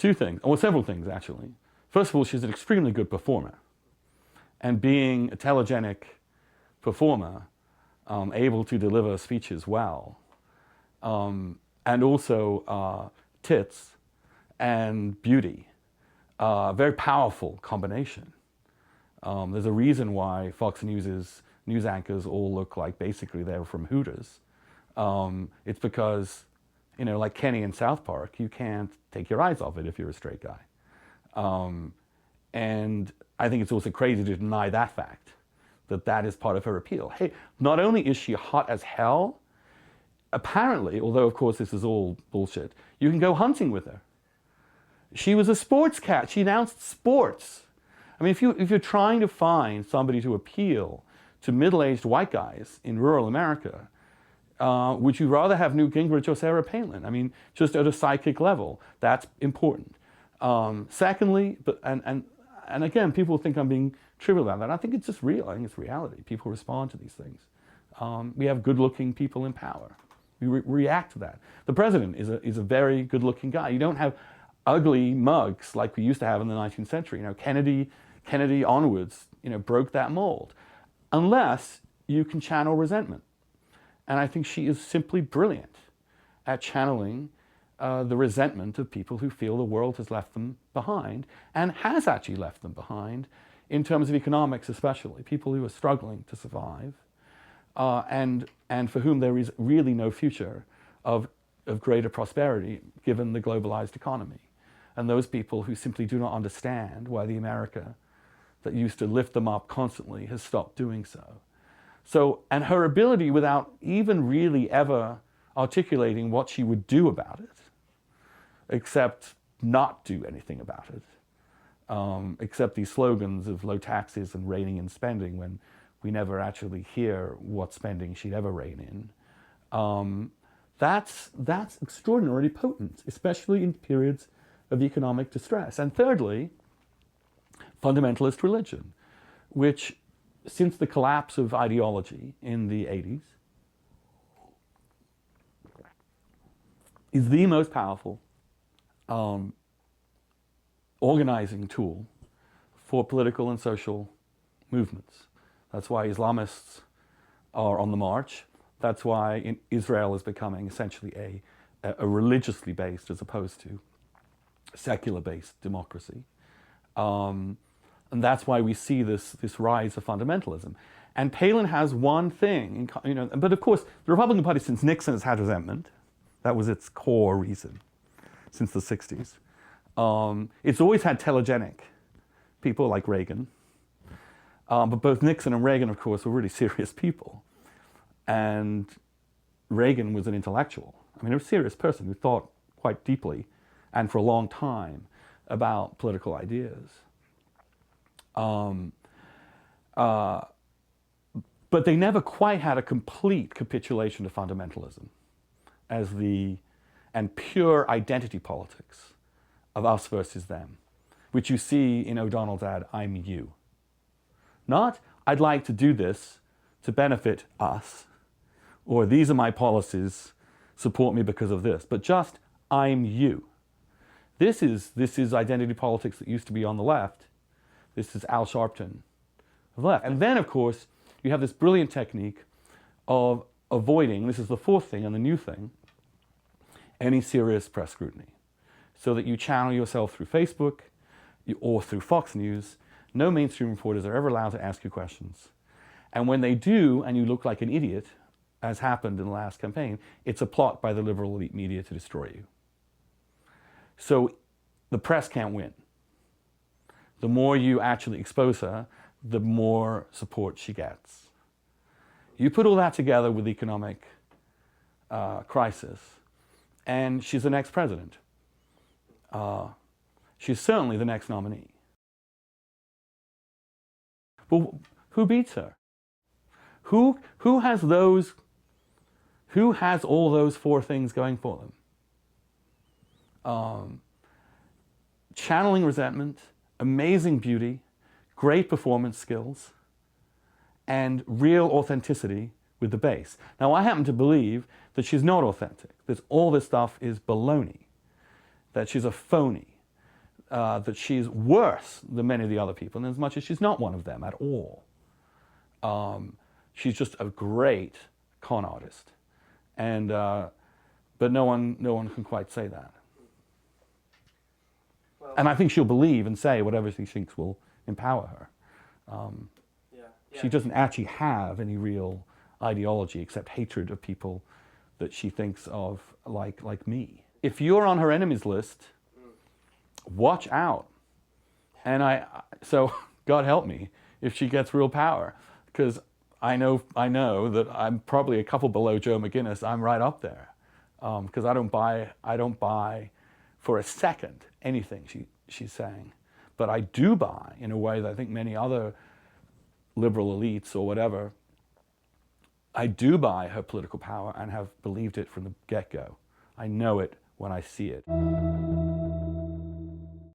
Two things, or several things actually. First of all, she's an extremely good performer. And being a telegenic performer, able to deliver speeches well, and also tits and beauty, very powerful combination. There's a reason why Fox News's news anchors all look like basically they're from Hooters. It's because, you know, like Kenny in South Park, you can't take your eyes off it if you're a straight guy. And I think it's also crazy to deny that fact, that is part of her appeal. Hey, not only is she hot as hell, apparently, although of course this is all bullshit, you can go hunting with her. She was a sports cat. She announced sports. I mean, if you're trying to find somebody to appeal to middle-aged white guys in rural America, would you rather have Newt Gingrich or Sarah Palin? I mean, just at a psychic level, that's important. Secondly, and again, people think I'm being trivial about that. I think it's just real. I think it's reality. People respond to these things. We have good-looking people in power. We react to that. The president is a very good-looking guy. You don't have ugly mugs like we used to have in the 19th century. You know, Kennedy onwards, you know, broke that mold. Unless you can channel resentment. And I think she is simply brilliant at channeling the resentment of people who feel the world has left them behind, and has actually left them behind in terms of economics especially, people who are struggling to survive, and for whom there is really no future of greater prosperity given the globalized economy. And those people who simply do not understand why the America that used to lift them up constantly has stopped doing so. So, and her ability, without even really ever articulating what she would do about it, except not do anything about it, except these slogans of low taxes and reining in spending when we never actually hear what spending she'd ever rein in. That's extraordinarily potent, especially in periods of economic distress. And thirdly, fundamentalist religion, which since the collapse of ideology in the 80s is the most powerful organizing tool for political and social movements. That's why Islamists are on the march. That's why Israel is becoming essentially a religiously based as opposed to secular-based democracy. And that's why we see this rise of fundamentalism. And Palin has one thing, you know, but of course, the Republican Party since Nixon has had resentment. That was its core reason since the 60s. It's always had telegenic people like Reagan. But both Nixon and Reagan, of course, were really serious people. And Reagan was an intellectual. I mean, a serious person who thought quite deeply and for a long time about political ideas. But they never quite had a complete capitulation to fundamentalism and pure identity politics of us versus them, which you see in O'Donnell's ad, "I'm you." Not, "I'd like to do this to benefit us," or "these are my policies, support me because of this," but just, "I'm you." This is identity politics that used to be on the left. This is Al Sharpton of the left. And then, of course, you have this brilliant technique of avoiding, this is the fourth thing and the new thing, any serious press scrutiny. So that you channel yourself through Facebook or through Fox News. No mainstream reporters are ever allowed to ask you questions. And when they do, and you look like an idiot, as happened in the last campaign, it's a plot by the liberal elite media to destroy you. So the press can't win. The more you actually expose her, the more support she gets. You put all that together with the economic crisis, and she's the next president. She's certainly the next nominee. Well, who beats her? Who has all those four things going for them? Channeling resentment, amazing beauty, great performance skills, and real authenticity with the base. Now, I happen to believe that she's not authentic, that all this stuff is baloney, that she's a phony, that she's worse than many of the other people, and as much as she's not one of them at all. She's just a great con artist, and but no one can quite say that. Well, and I think she'll believe and say whatever she thinks will empower her. She doesn't actually have any real ideology except hatred of people that she thinks of like me. If you're on her enemies list, watch out. And so God help me if she gets real power, because I know that I'm probably a couple below Joe McGinnis. I'm right up there, because I don't buy for a second anything she's saying, but I do buy in a way that I think many other liberal elites or whatever. I do buy her political power and have believed it from the get-go. I know it when I see it.